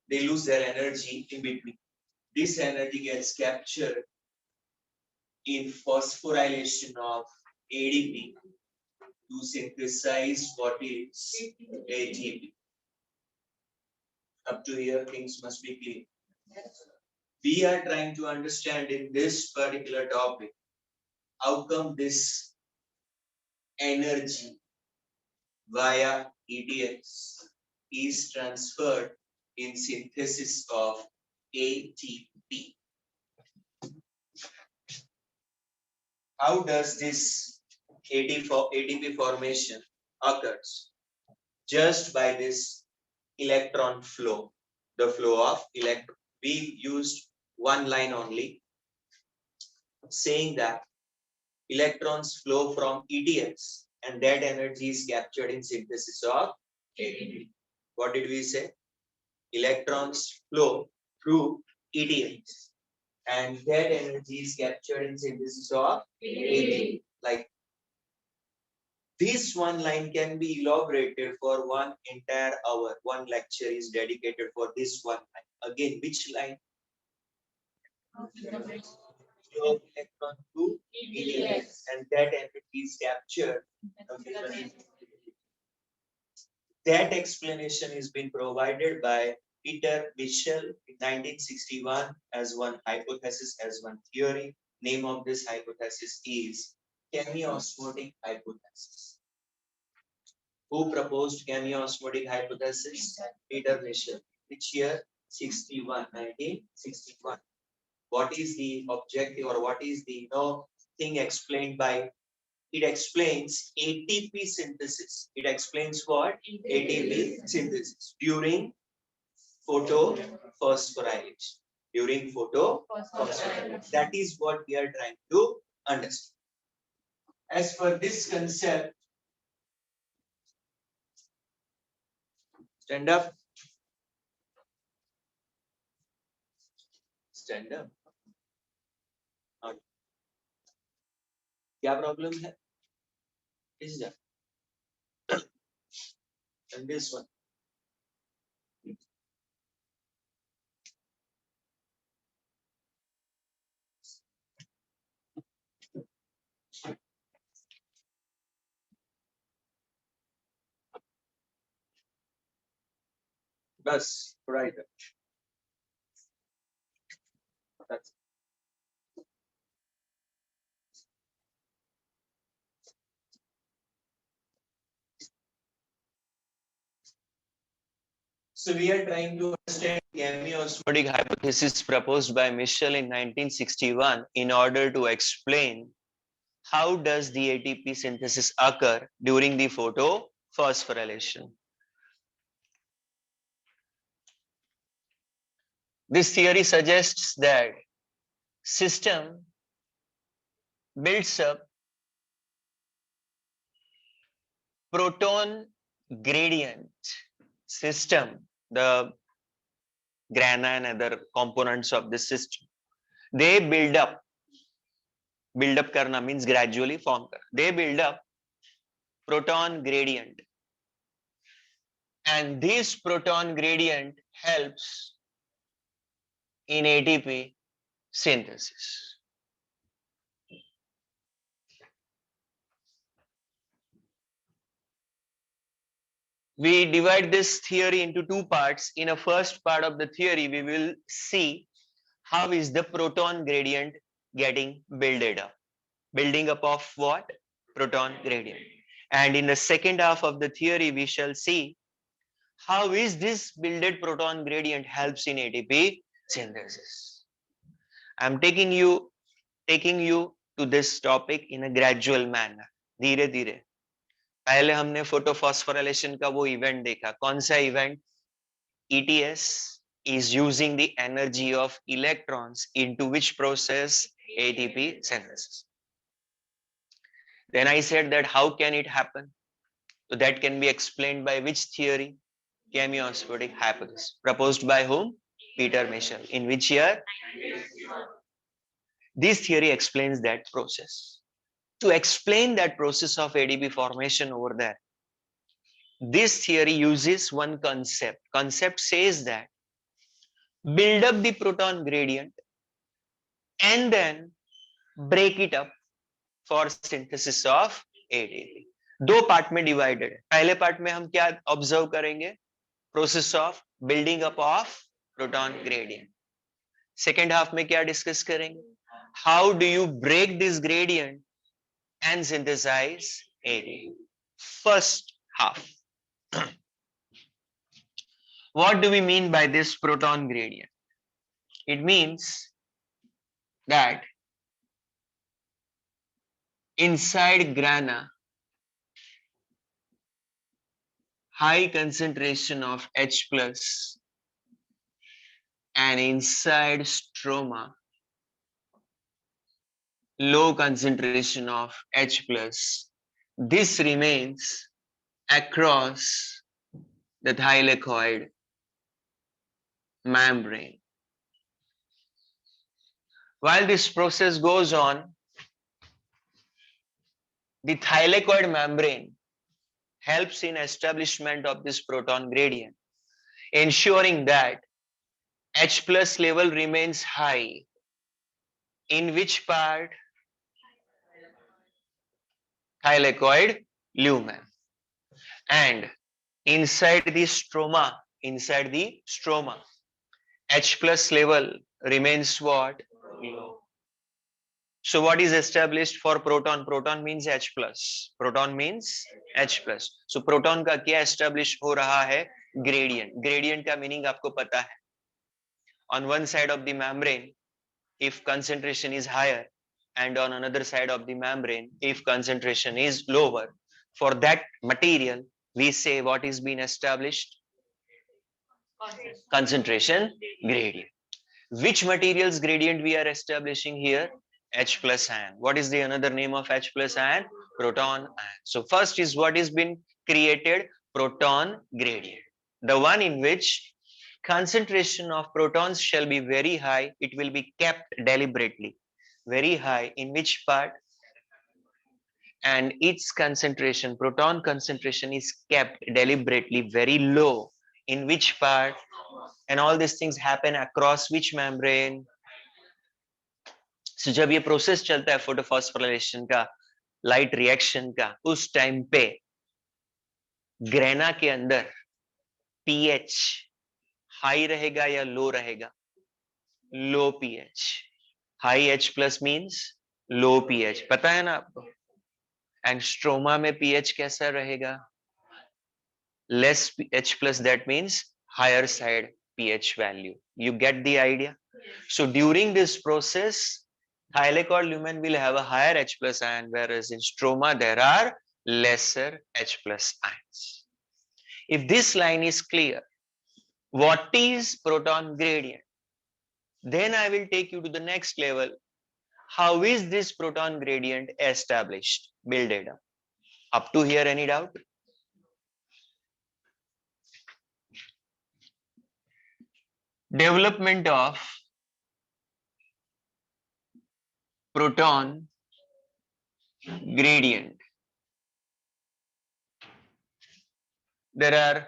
they lose their energy in between. This energy gets captured in phosphorylation of ADP to synthesize what is ATP. Up to here, things must be clear. We are trying to understand in this particular topic how come this energy via EDX is transferred in synthesis of ATP. How does this ATP formation occurs? Just by this electron flow, the flow of electron. We used one line only saying that electrons flow from EDX and that energy is captured in synthesis of ATP. What did we say? Electrons flow through EDX and that energy is captured in synthesis of ATP. Like this one line can be elaborated for one entire hour. One lecture is dedicated for this one line. Again, which line? Flow of electron to EDX and that energy is captured. That explanation is being provided by Peter Michel in 1961 as one hypothesis, as one theory. Name of this hypothesis is chemiosmotic hypothesis. Who proposed chemiosmotic hypothesis? Peter Michel. Which year? 1961. What is the objective or what is the thing explained by? It explains ATP synthesis. It explains what? ATP synthesis during photophosphorylation. During photophosphorylation. That is what we are trying to understand. As per this concept, stand up. Stand up. क्या problem है? Is that? And this one. बस थोड़ा इधर. That's So we are trying to understand chemiosmotic hypothesis proposed by Michel in 1961 in order to explain how does the ATP synthesis occur during the photophosphorylation. This theory suggests that system builds up proton gradient system, the grana and other components of the system, they build up. Build up karna means gradually form karna. They build up proton gradient. And this proton gradient helps in ATP synthesis. We divide this theory into two parts. In a first part of the theory, we will see how is the proton gradient getting builded up. Building up of what? Proton gradient. And in the second half of the theory, we shall see how is this builded proton gradient helps in ATP synthesis. I'm taking you to this topic in a gradual manner. धीरे धीरे. पहले हमने photophosphorylation का वो event देखा. कौन सा event? ETS is using the energy of electrons into which process? ATP synthesis. Then I said that how can it happen? So that can be explained by which theory? Chemiosmotic hypothesis. Proposed by whom? Peter Michel. In which year? This theory explains that process. To explain that process of ADP formation over there, this theory uses one concept. Concept says that build up the proton gradient, and then break it up for synthesis of ATP. दो part में divided है. पहले part में हम क्या observe करेंगे? Process of building up of proton gradient. Second half में क्या डिस्कस करेंगे? How do you break this gradient and synthesize ATP. First half. What do we mean by this proton gradient? It means that inside grana, high concentration of H plus, and inside stroma, low concentration of H plus. This remains across the thylakoid membrane. While this process goes on, the thylakoid membrane helps in establishment of this proton gradient, ensuring that H plus level remains high. In which part? Thylakoid lumen. And inside the stroma, H plus level remains what? Low. So what is established for proton? Proton means H plus. Proton means H plus. So proton का क्या establish हो रहा है? Gradient. Gradient का meaning आपको पता है. On one side of the membrane, if concentration is higher, and on another side of the membrane, if concentration is lower, for that material, we say what is being established? Concentration gradient. Which materials gradient we are establishing here? H plus ion. What is the another name of H plus ion? Proton ion. So first is what is been created? Proton gradient. The one in which concentration of protons shall be very high. It will be kept deliberately very high. In which part? And its concentration, proton concentration, is kept deliberately very low. In which part? And all these things happen across which membrane? So जब ये process चलता है photophosphorylation का, light reaction का, उस time पे grana के अंदर पीएच हाई रहेगा या लो रहेगा? Low pH. High H plus means low pH, पता है ना आपको? एंड स्ट्रोमा में पीएच कैसा रहेगा? Less H plus, that means higher side pH value. You get the idea? So during this process, thylakoid lumen will have a higher H plus ion, whereas in stroma there are lesser H plus ions. If this line is clear, what is proton gradient? Then I will take you to the next level. How is this proton gradient established? Build it up. Up to here, any doubt? Development of proton gradient. There are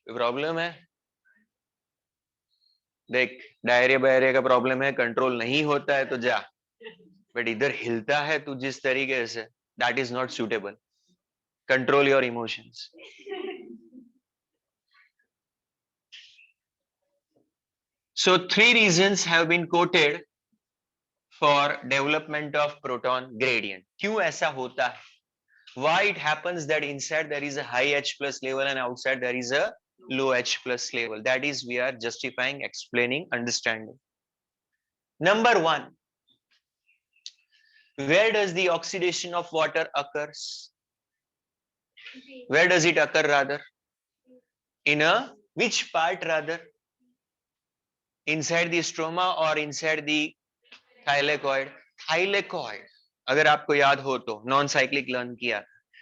problem है, देख diarrhoea Bairiya का problem है, control नहीं होता है तो जा, but इधर हिलता है तू जिस तरीके से, that is not suitable. Control your emotions. So 3 reasons have been quoted for development of proton gradient. क्यों ऐसा होता है? Why it happens that inside there is a high H plus level and outside there is a low H plus level? That is, we are justifying, explaining, understanding. Number 1, where does the oxidation of water occurs? Where does it occur rather? In a which part rather? Inside the stroma or inside the thylakoid? Thylakoid. अगर आपको याद हो तो non cyclic learn किया,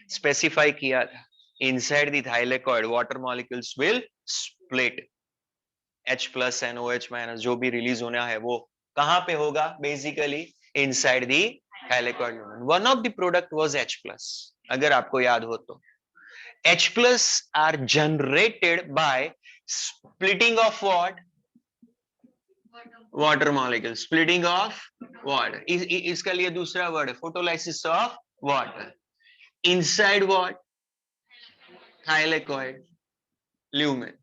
specify किया था, inside the thylakoid water molecules will split. H plus and OH minus जो भी रिलीज होना है वो कहाँ पे होगा? Basically inside the thylakoid lumen. One of the product was H plus, अगर आपको याद हो तो. H plus are generated by Splitting of what? Water molecule. Splitting of water. इसका लिए दूसरा word है photolysis of water. Inside what? Thylakoid lumen.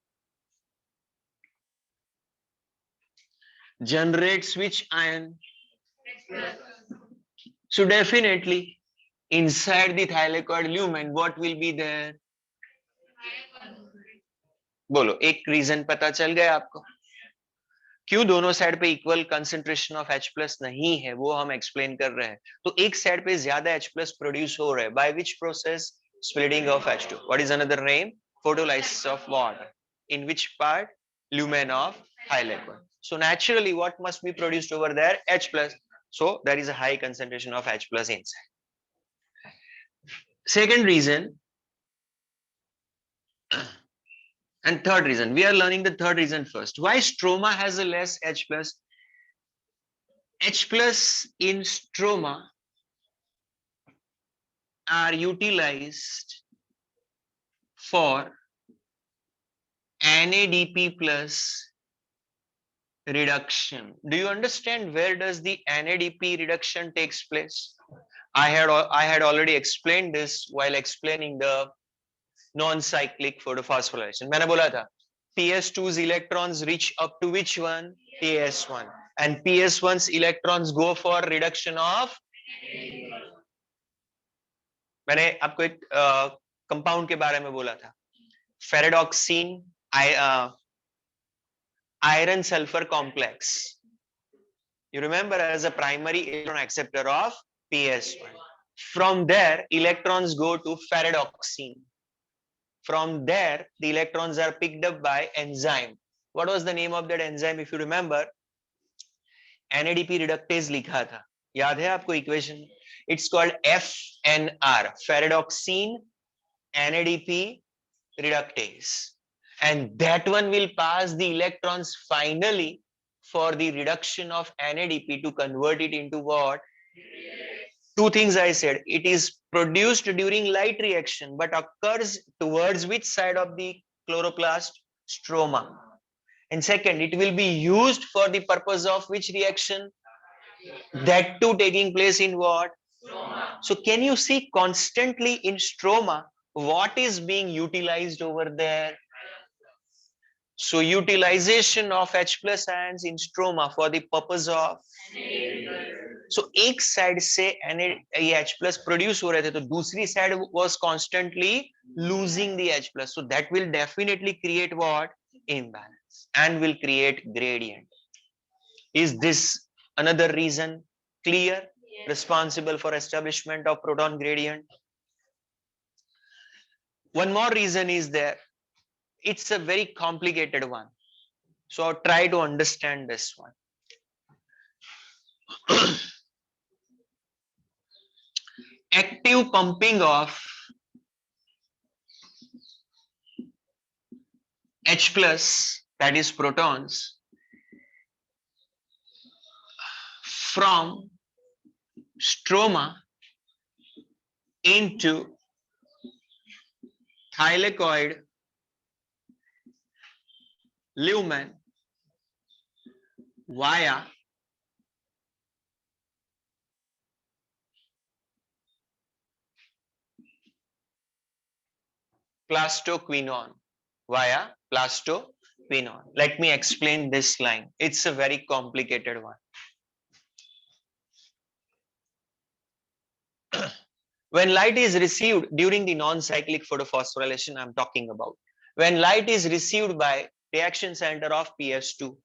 Generates which ion? So definitely inside the thylakoid lumen, what will be there? बोलो एक reason पता चल गया आपको क्यों दोनों साइड पे equal concentration of H plus नहीं है वो हम एक्सप्लेन कर रहे हैं तो एक साइड पे ज्यादा H प्लस प्रोड्यूस हो रहा है by which process splitting of H2 what is another name photolysis of water in which part lumen of thylakoid so naturally what must be produced over there H plus so there is a high concentration of H plus inside second reason and third reason we are learning the third reason first why stroma has a less H plus in stroma are utilized for NADP plus reduction. Do you understand where does the NADP reduction takes place? I had already explained this while explaining the non-cyclic photophosphorylation. मैंने बोला था PS2's electrons reach up to which one? PS1. And PS1's electrons go for reduction of मैंने आपको एक compound के बारे में बोला था ferredoxin iron sulfur complex you remember as a primary electron acceptor of PS1 from there electrons go to ferredoxine from there the electrons are picked up by enzyme what was the name of that enzyme if you remember NADP reductase लिखा था याद है आपको equation it's called FNR ferredoxine NADP reductase and that one will pass the electrons finally for the reduction of NADP to convert it into what two things I said it is produced during light reaction but occurs towards which side of the chloroplast stroma and second it will be used for the purpose of which reaction that too taking place in what stroma. So can you see constantly in stroma what is being utilized over there so utilization of H plus ions in stroma for the purpose of so एक side से ये H plus produce हो रहे थे तो दूसरी side was constantly losing the H plus so that will definitely create what imbalance and will create gradient is this another reason clear responsible for establishment of proton gradient one more reason is there it's a very complicated one so I'll try to understand this one active pumping of H plus that is protons from stroma into thylakoid lumen via plastoquinone let me explain this line it's a very complicated one when light is received during the non-cyclic photophosphorylation I'm talking about when light is received by reaction center of PS2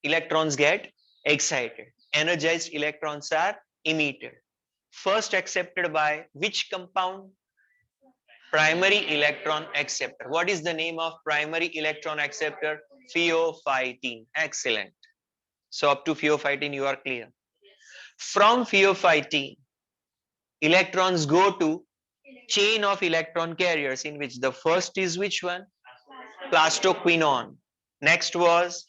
electrons get excited energized electrons are emitted first accepted by which compound primary electron acceptor what is the name of primary electron acceptor pheophytene excellent so up to pheophytene you are clear from pheophytene electrons go to chain of electron carriers in which the first is which one plastoquinone next was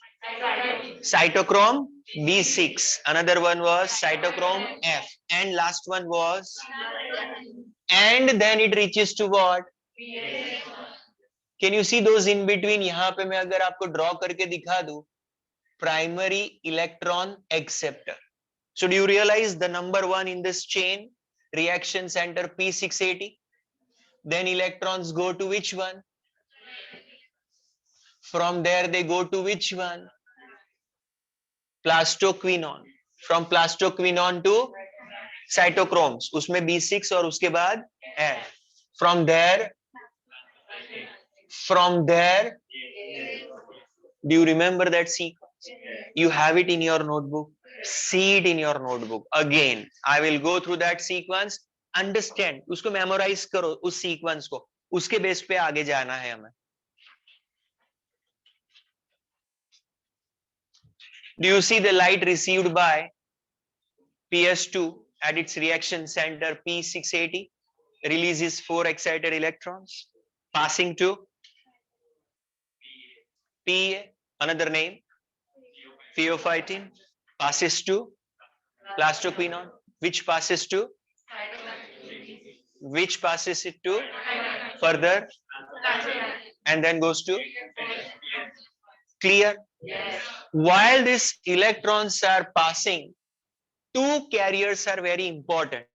cytochrome B6 another one was cytochrome F and last one was and then it reaches to what can you see those in between? यहाँ पे मैं अगर आपको draw करके दिखा दूं, primary electron acceptor. So do you realize the number one in this chain, reaction center P680? Then electrons go to which one? From there they go to which one? Plastoquinone. From plastoquinone to cytochromes. उसमें B6 और उसके बाद F. From there, do you remember that sequence? You have it in your notebook. See it in your notebook. Again, I will go through that sequence. Understand. उसको memorize करो, उस sequence को. उसके base पे आगे जाना है हमें. Do you see the light received by PS2 at its reaction center P680 releases 4 excited electrons, passing to PA, another name, pheophytin, passes to plastoquinone, which passes to further, and then goes to clear. While these electrons are passing, two carriers are very important.